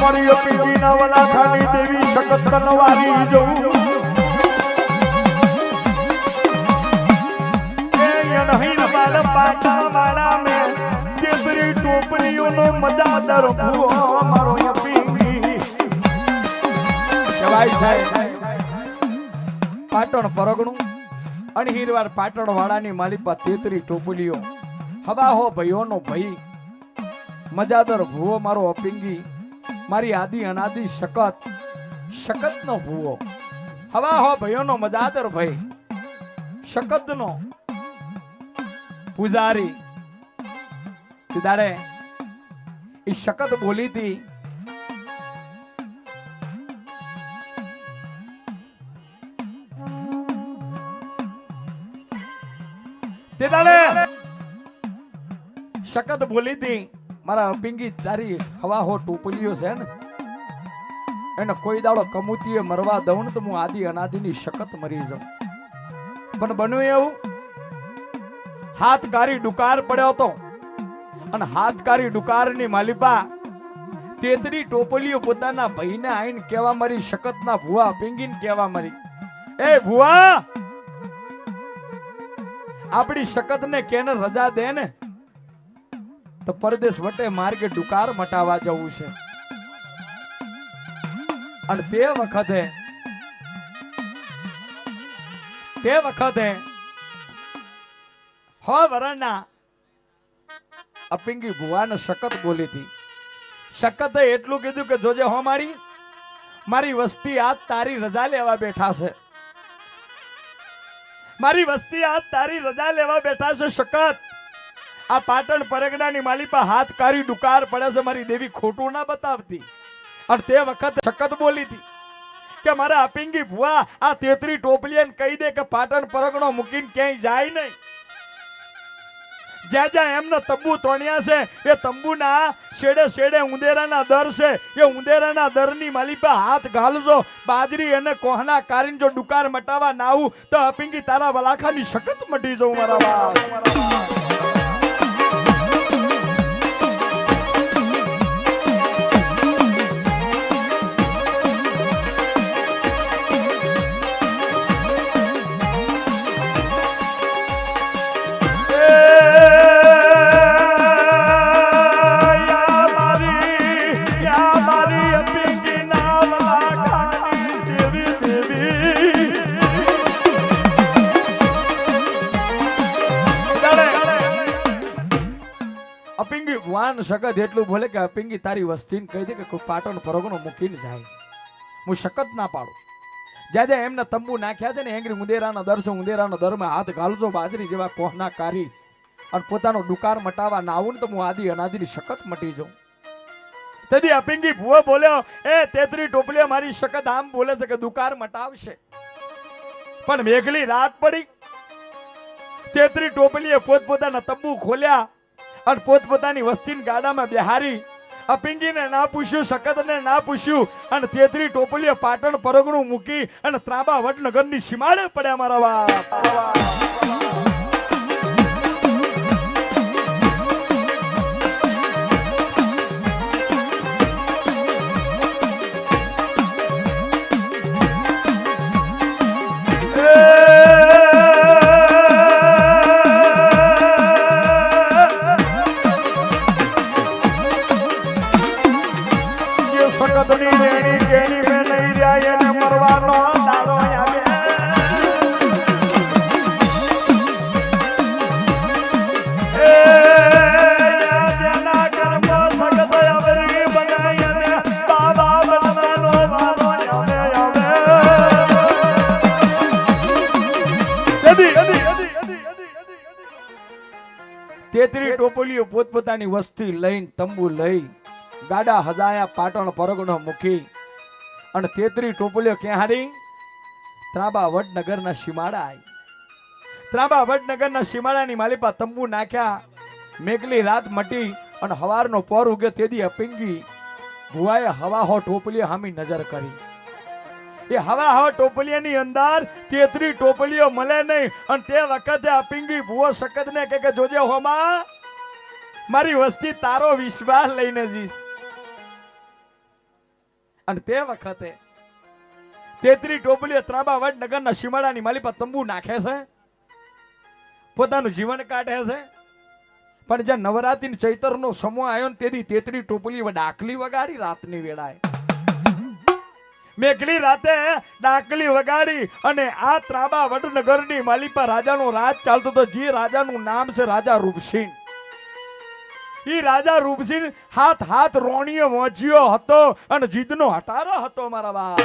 મારી અપીજીના વલાખાની દેવી શકત તનવારી જવું એ નહીં બાલ પાટા મારા મે કેસરી ટોપલીઓનો મજાદાર ભૂવો મારો અપીજી કહેવાય સાહેબ પાટણ પરગણું અણહીરવાર પાટણ વાળાની માલિપા તેતરી ટોપલીઓ હવા હો ભયોનો ભઈ મજાદર ભૂવો મારો અપિંગી મારી આદિ અનાદિ શકત નો ભૂવો હવા હો ભયોનો મજાદર ભઈ શકત નો પૂજારી તિદારે ઈ શકત બોલી હતી શકત બોલી હતી મારા પિંગી તારી હવા હો ટોપલીઓ છે ને એને કોઈ દાડો કમુતીએ મરવા દઉં ને તો હું આદિ અનાદિની શકત મરી જાઉં પણ બન્યું એવું હાથકારી ડુકાર પડ્યો હતો અને હાથકારી ડુકારની માલિપા તેતરી ટોપલીઓ પોતાના ભાઈને આઈને કેવા મરી શકતના ભુવા પિંગીને કેવા મરી એ ભુવા આપણી શકત ને કેને રજા દે ને તો પરદેશ વટે માર્ગે ડુકાર મટાવા જવું છે અને તે વખતે હો વરણના અપિંગી ભુવાને શકત બોલી હતી શકતે એટલું કીધું કે જોજે હો મારી વસ્તી આજ તારી રજા લેવા બેઠા છે મારી વસ્તી આજ તારી રજા લેવા બેઠા છે શકત આ પાટણ પરગણાની માલિપા હાથકારી ડુકાર પડે છે મારી દેવી ખોટું ના બતાવતી અને તે વખત શકત બોલી હતી કે મારા અપિંગી ભુવા આ તેતરી ટોપલીને કહી દે કે પાટણ પરગણો મૂકીને ક્યાંય જાય નહીં જ્યાં જ્યાં એમના તંબુ તોણ્યા છે એ તંબુના શેડે શેડે ઉંદેરાના દર છે એ ઉંદેરાના દરની માલિપા હાથ ઘાલજો બાજરી અને કોહના કારીન જો ડુકાર મટાવા ના આવું તો અપિંગી તારા વલાખાની શકત મટી જવું મારા વાત શકત એટલું બોલે કે અપિંગી તારી વસ્તીને કહી દે કે કોઈ પાટણ પરગણો મૂકીને જાય હું શકત ના પાડું જ્યાં જ્યાં એમના તંબુ નાખ્યા છે ને એંગરી ઉંદેરાના દર છે ઉંદેરાના દરમાં હાથ ઘાલજો બાજરી જેવા કોહના કારી અને પોતાનો ડુકાર મટાવા ના આવું ને તો હું આદિ અનાદિની શકત મટી જાઉં તેથી અપિંગી ભુવો બોલ્યો એ તેતરી ટોપલીઓ મારી શકત આમ બોલે છે કે દુકાર મટાવશે પણ મેઘલી રાત પડી તેતરી ટોપલીએ પોતપોતાના તંબુ ખોલ્યા અને પોતપોતાની વસ્તીની ગાડામાં બેહારી અપિંગીને ના પૂછ્યું શકતને ના પૂછ્યું અને તેતરી ટોપલીએ પાટણ પરગણું મૂકી અને ત્રાંબા વડનગરની સીમાડે પડ્યા મારા બાપ તેતરી ટોપલીઓ પોતપોતાની વસ્તી લઈને તંબુ લઈ ગાડા હજાયા પાટણ પરગણો મૂકી અને તેતરી ટોપલીઓ ક્યાં હારી ત્રાંબા વડનગરના સીમાડા આવી ત્રાંબા વડનગરના સીમાડાની માલિપા તંબુ નાખ્યા મેઘલી રાત મટી અને હવારનો પોર ઉગ્યો તેદી અપિંગી ભુવાએ હવા હો ટોપલીઓ હામી નજર કરી એ હવા હો ટોપલીની અંદર તેતરી ટોપલીઓ મળે નહીં અને તે વખતે અપિંગી ભુવો શકતને કે જોજે હોમાં મારી વસ્તી તારો વિશ્વાસ લઈને જીસ અને તે વખતે તેત્રી ટોપલીઓ ત્રાબાવડ નગરના સીમાડાની માલી પર તંબુ નાખે છે, પોતાનું જીવન કાઢે છે. પણ જ્યાં નવરાત્રી ચૈતરનો સમૂહ આવ્યો ને તેથી તેત્રી ટોપલી ડાકલી વગાડી રાતની વેળાએ. મેઘલી રાતે ડાકલી વગાડી અને આ ત્રાબાવડ નગરની માલી પર રાજાનો રાજ ચાલતો હતો. જે રાજાનું નામ છે રાજા રૂપસિંહ. ઈ રાજા રૂપસિંહ હાથ હાથ રોણીઓ વોંચ્યો હતો અને જીદનો હટારો હતો મારા બાપ.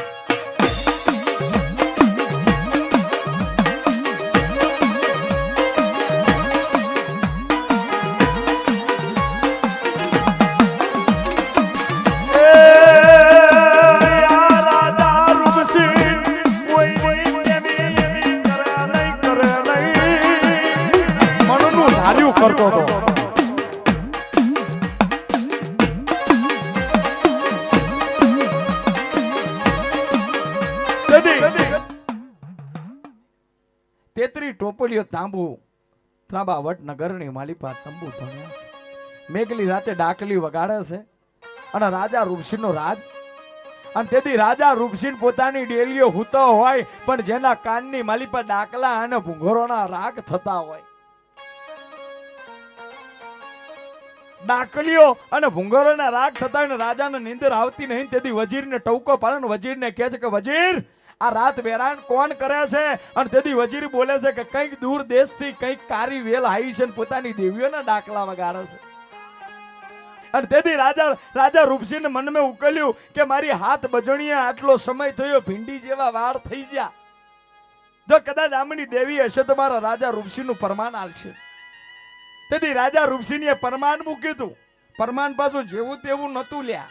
કરતો હતો. તેત્રી ટોપલીઓ તાંબુ ત્રાબાવડ નગરની માલિપા તંબુ ધન્યા છે. મેઘલી રાતે ડાકલી વગાડે છે અને રાજા રૂપસિંહનો રાજ. અને તેથી રાજા રૂપસિંહ પોતાની ડેલીઓ હૂતો હોય પણ જેના કાનની માલિપા ડાકલા અને ભૂંગરોના રાગ થતા હોય. ડાકલીઓ અને ભૂંગરોના રાગ થતા હોય ને રાજાને નીંદર આવતી નહીં. તેથી વજીરને ટવકો પાડે ને વજીરને કહે છે કે વજીર આ રાત વેરાન કોણ કરે છે? અને તેથી વજીર બોલે છે કે કંઈક દૂર દેશથી કંઈક કારી વેલ આવી છે ને પોતાની દેવીઓના ડાકલા વગાડે છે. અને તેથી રાજા રૂપસિંહને મનમાં ઉકલ્યું કે મારી હાથ બજણીયા આટલો સમય થયો, ભીંડી જેવા વાળ થઈ ગયા. જો કદાચ આમની દેવી હશે તો મારા રાજા રૂપસિંહનું પરમાન આલશે. તેથી રાજા રૂપસિંહે પરમાન મૂક્યું હતું. પરમાન પાછું જેવું તેવું નતું લ્યા.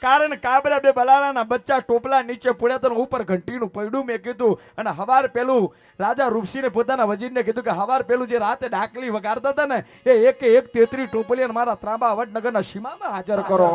કારણ કાબરા બે બલારાના બચ્ચા ટોપલા નીચે પડ્યા તો ઉપર ઘંટીનું પૈડું મેં કીધું. અને હવાર પેલું રાજા રૂપસિંહે પોતાના વજીરને કીધું કે હવાર પેલું જે રાતે ડાકલી વગાડતા હતા ને એ એક તેત્રી ટોપલી મારા ત્રાબાવડ નગરના સીમામાં હાજર કરો.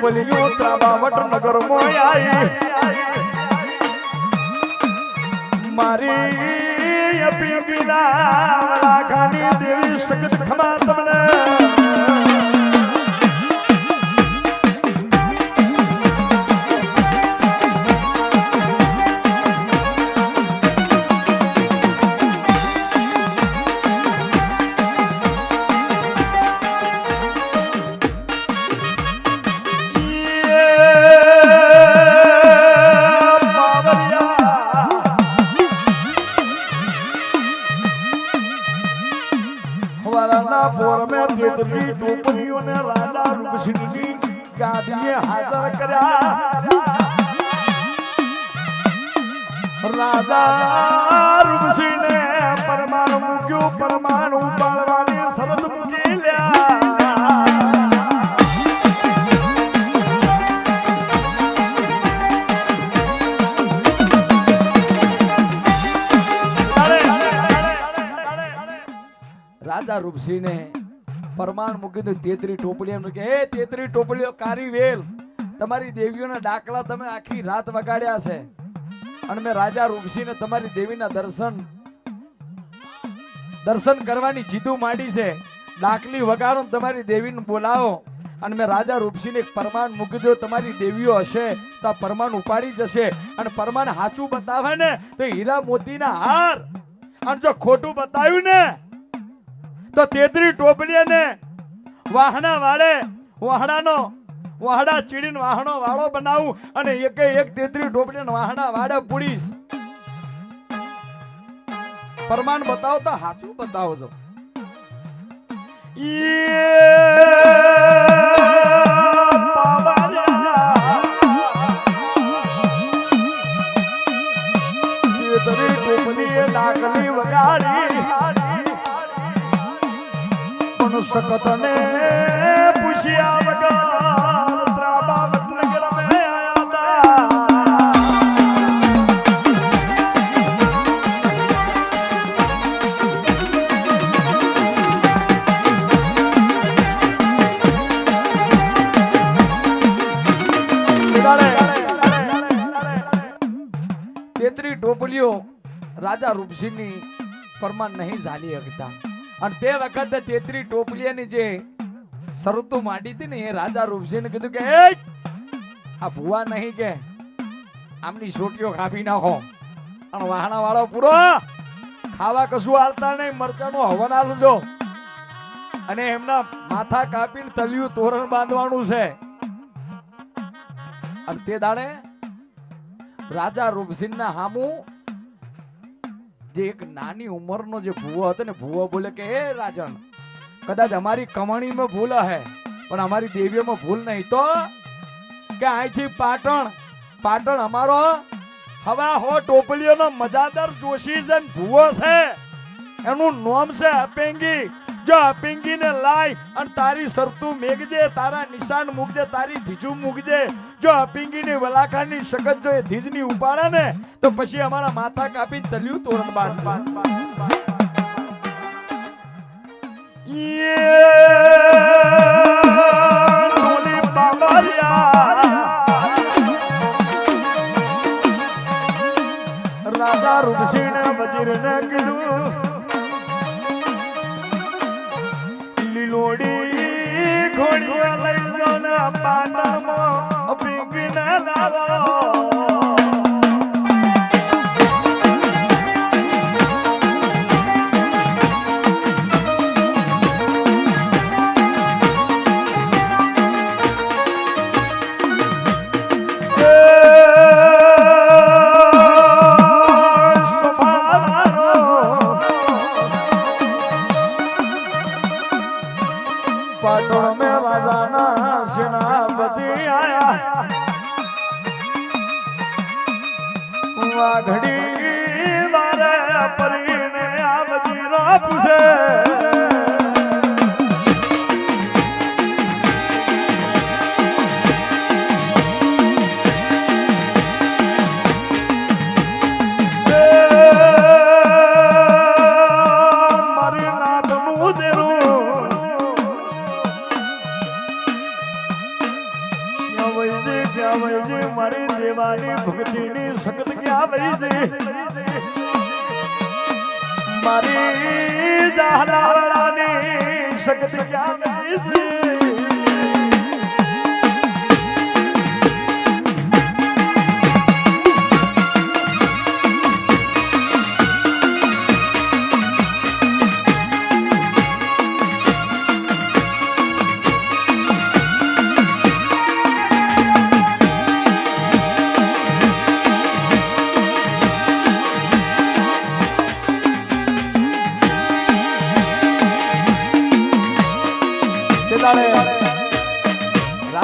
ટોપલીઓ ત્રાબાવડ નગરમાં આવી મારી અપીલા ખાની દેવી સગત ખમા તમને તેત્રી ટોપલીઓને રાજા રૂપસિંહની ગાદીએ હાજર કર્યા. રાજા રૂપસિંહને પરમાણ મૂક્યું. પરમાણ ઉપાડવાની શરત મૂકી લ્યા. રાજા રૂપસિંહને પરમાણ મૂકી દઉં. તેત્રી ટોપલીઓ કે હે તેત્રી ટોપલીઓ કારી વેલ તમારી દેવીઓના ડાકલા તમે આખી રાત વગાડ્યા છે અને મેં રાજા રૂપસિંહને તમારી દેવીના દર્શન કરવાની જીદું માંડી છે. ડાકલી વગાડો તમારી દેવીને બોલાવો. અને મેં રાજા રૂપસિંહને એક પરમાણ મૂકી દો. તમારી દેવીઓ હશે તો આ પરમાણ ઉપાડી જશે. અને પરમાણ સાચું બતાવે ને તો હીરા મોતીના હાર, અને જો ખોટું બતાવ્યું ને તો તેત્રી ટોપલીને વાહણા વાળે વાહડા ચીડીને વાહણો વાળો બનાવું અને એક તેત્રી ટોપલીને વાહણા વાળે પૂડીશ. પરમાન બતાવો તો સાચું બતાવો છો. તેત્રી ટોપલીએ ડાકલી વગાડી સકત ને પૂછ્યા વગર ત્રાબાવડ નગર में आया था. ટોપલીઓ રાજા રૂપસિંહની પરમાન નહીં ઝાલી શકતા અને તે વખતે 33 ટોપલીઓની જે શરતો માંડી હતી ને એ રાજા રૂપસિંહને કીધું કે એ આ ભુવા નહીં કે આમની સોટીઓ કાપી નાખો અને વાહણા વાળો પૂરો ખાવા કશું હાલતા નહીં મરચાનું હવન હાલજો અને એમના માથા કાપીને તલિયું તોરણ બાંધવાનું છે અને તે દાડે રાજા રૂપસિંહના હામું જે એક નાની ઉંમરનો જે ભૂવો હતો ને ભૂવો બોલે કે હે રાજન કદાચ અમારી કમાણીમાં ભૂલ હે પણ અમારી દેવીઓમાં ભૂલ નહીં તો કે અહીંથી પાટણ અમારો હવા હો ટોપલીઓનો મજાદાર જોશી છે ભૂવો છે એનું નામ છે અપેંગી જો અપેંગી ને લાય અને તારી સરતું મેઘજે તારા નિશાન મૂકજે તારી ધીજુ મૂકજે જો અપેંગી ની વલાખાની શકત જો એ ધીજ ની ઉપાડે ને તો પછી અમારા માથા કાપી તલ્યું તોરણ બાંધવા રાજા રૂપસિંહ વજીર ને કીધું લીલોડી ઘોડીઓ લઈ જો ને પાટણમાં અપીંગી ને લાવો पाटण में राजाना सेनापति आया घड़ी मारे परीने आ वजीरो पूछे मारी देवानी भक्ति सकत क्या वही जी मारी जहलानी सकत क्या वही जी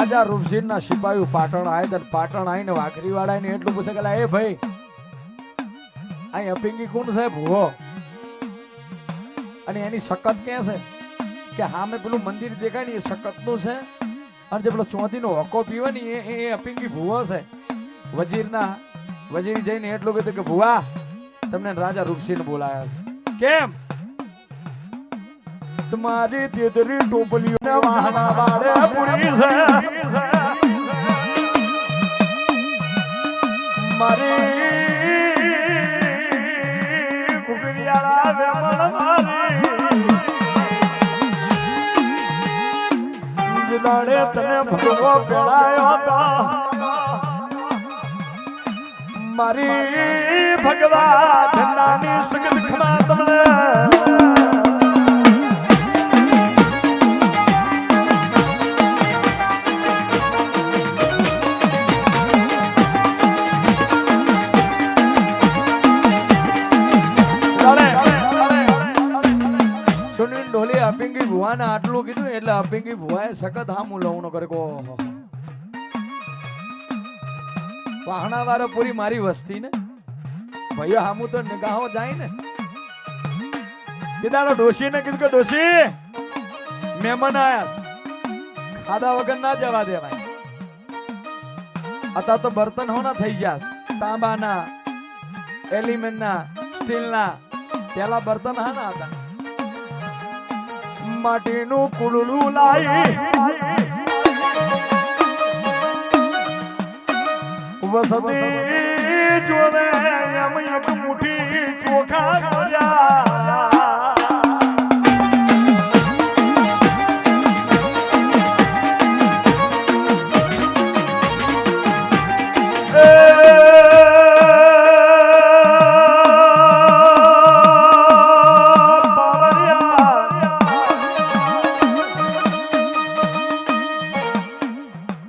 રાજા રૂપસિંહ ના સિપાહીઓ પાટણ આયા પાટણ આવીને વાઘરી વાળા ને એટલું પૂછે કે એ ભાઈ અહીં અપિંગી કોણ છે ભૂવો અને એની શકત ક્યાં છે કે હા મેં પેલું મંદિર દેખાય ને એ શકત નું છે અને જે પેલો ચોથી નો હકો પીવે ને એ અપિંગી ભૂવો છે વજીર જઈને એટલું કીધું કે ભૂવા તમને રાજા રૂપસિંહ બોલાયા છે કેમ तुम्हारी तेतरी टोपलियों ने वाहना वाले पुरी से मारी कुकरियाला वेमन मारी जिदाड़े तने भगવો પેળાયો તો મારી ભગવા ધનાની સગત ખમા તમને અપિંગી ભુવાને આટલું કીધું એટલે અપિંગી ભુવાએ સખત હામું લવણો કરે કો વાહણા વાળા પૂરી મારી વસ્તી ને ભાઈઓ હામું તો નિગાહો જાય ને કીધાનો ડોશી ને કીધું કે ડોશી મહેમાન આયા ખાધા વગર ના જવા દેવાય અત્યારે તો બર્તન હોના થઈ ગયા તાંબાના એલિમેન્ટના સ્ટીલના પેલા બર્તન હા ના હતા માટીનું કુલડું લાઈ વસતી જોવે એમ એક મુઠ્ઠી ચોખા કર્યા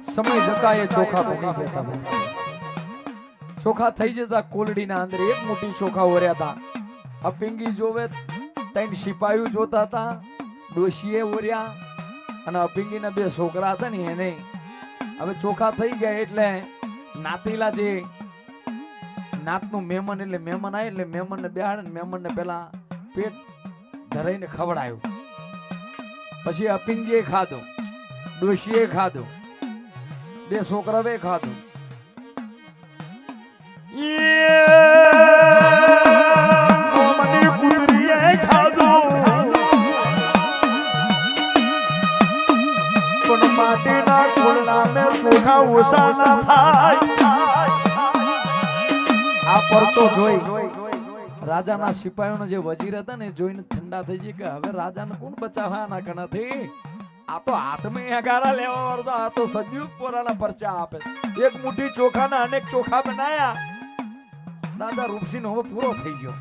સમય જતા એ ચોખા બની ગયા હતા ચોખા થઈ જતા કોલડીના અંદર એક મોટી ચોખા ઓર્યા હતા અપિંગી જોવે ત્રણ સિપાહીઓ જોતા હતા ડોશીએ ઓર્યા અને અપિંગીના બે છોકરા હતા ને એને હવે ચોખા થઈ ગયા એટલે નાતીલા જે નાતનું મહેમાન એટલે મહેમાન આવે એટલે મહેમાનને બેહાડે ને મહેમાનને પેલા પેટ ધરાઈને ખવડાયું પછી અપિંગીએ ખાધું ડોશીએ ખાધું બે છોકરાએ ખાધું માટીના ખોળાને ચોખા ઓછા ના થાય આ પરચો જોઈ રાજાના સિપાહીઓનો જે વજીર હતા ને જોઈને ઠંડા થઈ જાય કે હવે રાજાને કોણ બચાવવાના કણાથી આ તો હાથમાં અગારા લેવા વાળો આ તો સજ્જુક પોરાના પરચા આપે એક મુઠ્ઠી ચોખાના અનેક ચોખા બનાયા દાદા રૂપસિંહ હવે પૂરો થઈ ગયો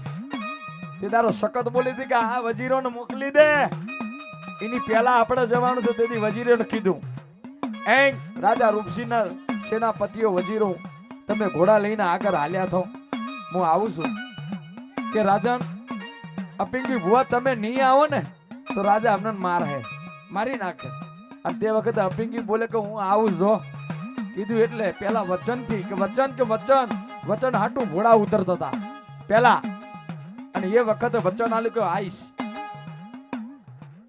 તે તારો સખત બોલી હતી કે આ વજીરોને મોકલી દે એની પહેલા આપણે જવાનું છે તેથી વજીરોને કીધું એ રાજા રૂપસિંહના સેનાપતિઓ વજીરો તમે ઘોડા લઈને આગળ હાલ્યા થો હું આવું છું કે રાજન અપિંગી ભુવા તમે નહીં આવો ને તો રાજા અમને મારી નાખે અને તે વખતે અપિંગી બોલે કે હું આવું જો કીધું એટલે પેલા વચનથી કે વચન હાટું ઘોડા ઉતરતા હતા પેલા અને એ વખતે વચન આલ્યું કે આઈશ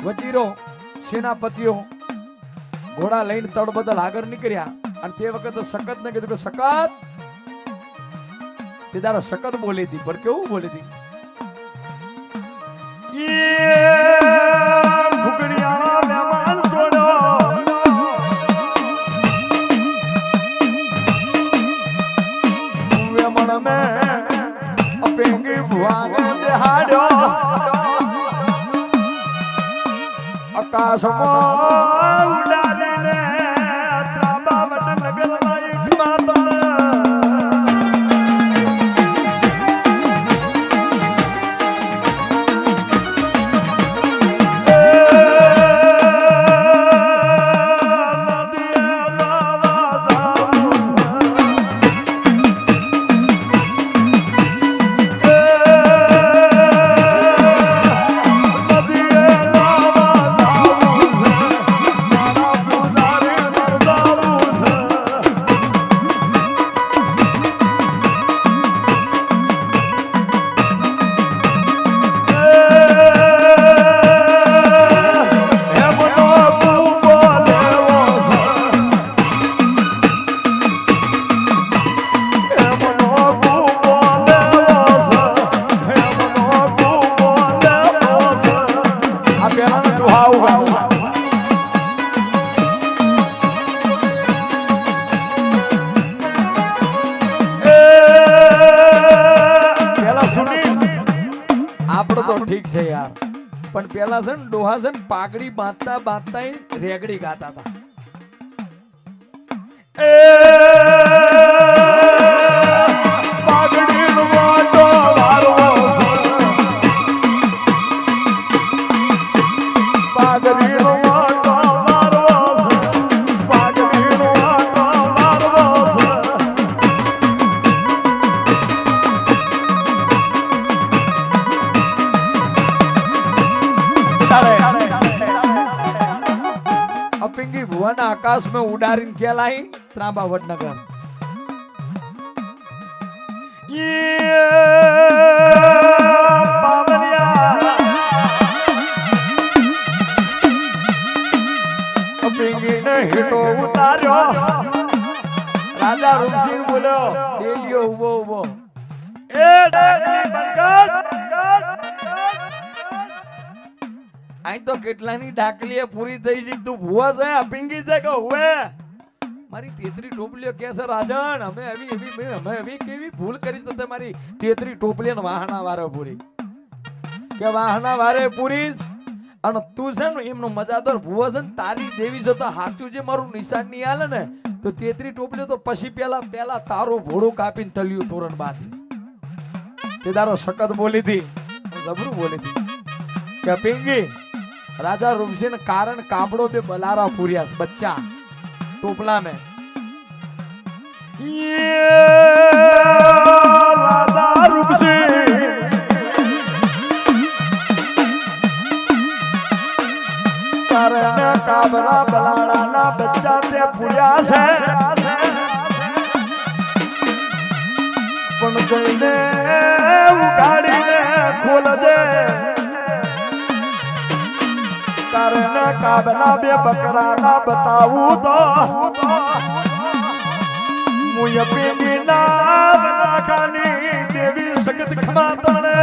વજીરો સેનાપતિઓ ઘોડા લઈને તડબદલ આગળ નીકળ્યા અને તે વખતે સખત ને કીધું કે સખત તે તારા સખત બોલી હતી પણ કેવું બોલી હતી આકાશમાં ઉડાડીને ત્રાબાવટ નગરમાં એક માતા ઠીક છે યાર પણ પેલા છે ને ડોહા છે ને પાઘડી બાંધતા રેગડી ગાતા હતા पिंगी भुवन आकाश में उड़ारीन क्या लाई त्रांबा वडनगर ये पावनिया पिंगी ने हिटो उतार्यो राजा रूपसिंह बोलो डेलियो उबो उबो ए डाकली बनकर आई तो કેટલાની ડાકલીએ પૂરી થઈ છે તું ભુવા છે અપિંગી છે કે હુએ મારી તેતરી ટોપલીઓ કે છે રાજન અમે એવી કેવી ભૂલ કરી તો તમારી તેતરી ટોપલીઓ વાહના વારે પૂરી કે વાહના વારે પૂરી અને તું છે ને એમનો મજાદાર ભૂવો છે ને તારી દેવી છે તો સાચું જે મારું નિશાન નહીં આલે ને તો તેતરી ટોપલીઓ તો પછી પેલા તારું ભોળું કાપીને તલ્યું તોરણ બાંધીશ તે તારો સખત બોલી હતી જબરું બોલી હતી કે પિંગી राजा रूपसिंह कारण कापड़ों पे बलारा पूरिया बच्चा टोपला में ये राजा रूपसिंह कारण काबरा बलारा ना बच्चा ते पूरिया से पण जोईने उगाड़ीने खोल जे कारण काबना बे बकरा ना बताऊं तो मुझे पेगी ना बना खानी देवी सगत खमा तने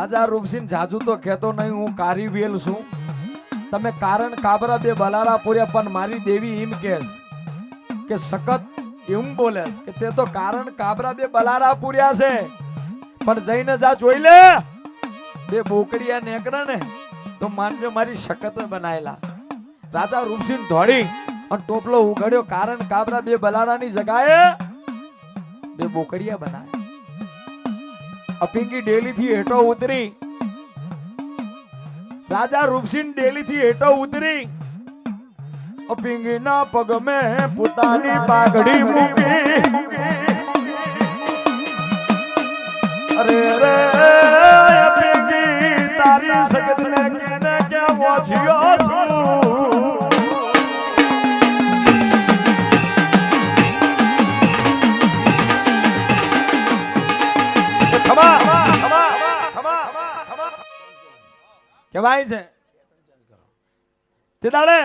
राजा रूपसिंह जाजू तो कहतो नहीं हूँ कारी वेल छू तमे कारण काबरा बे बलारा पूर्या पण मारी देवी एम के सकत एम बोले के ते तो कारण काबरा बे बलारा पूर्या छे पण जईने जा जोई ले बे बोकड़िया नेकरा ने तो मानजे मारी शकत बनायला राजा रूपसिंह धोड़ी और टोपलो उगड़्यो कारण काबरा बे बलारा नी जगाए बे बोकड़िया बनाए अपिंगी डेली थी हेठो उतरी राजा रूपसिंह डेली थी हेठो उतरी अपिंगी ना पग में पुतानी पागड़ी मूकी अरे रे अपिंगी तारी सकत ने कहने क्या वाचियो छू કેવાય છે તે દાડે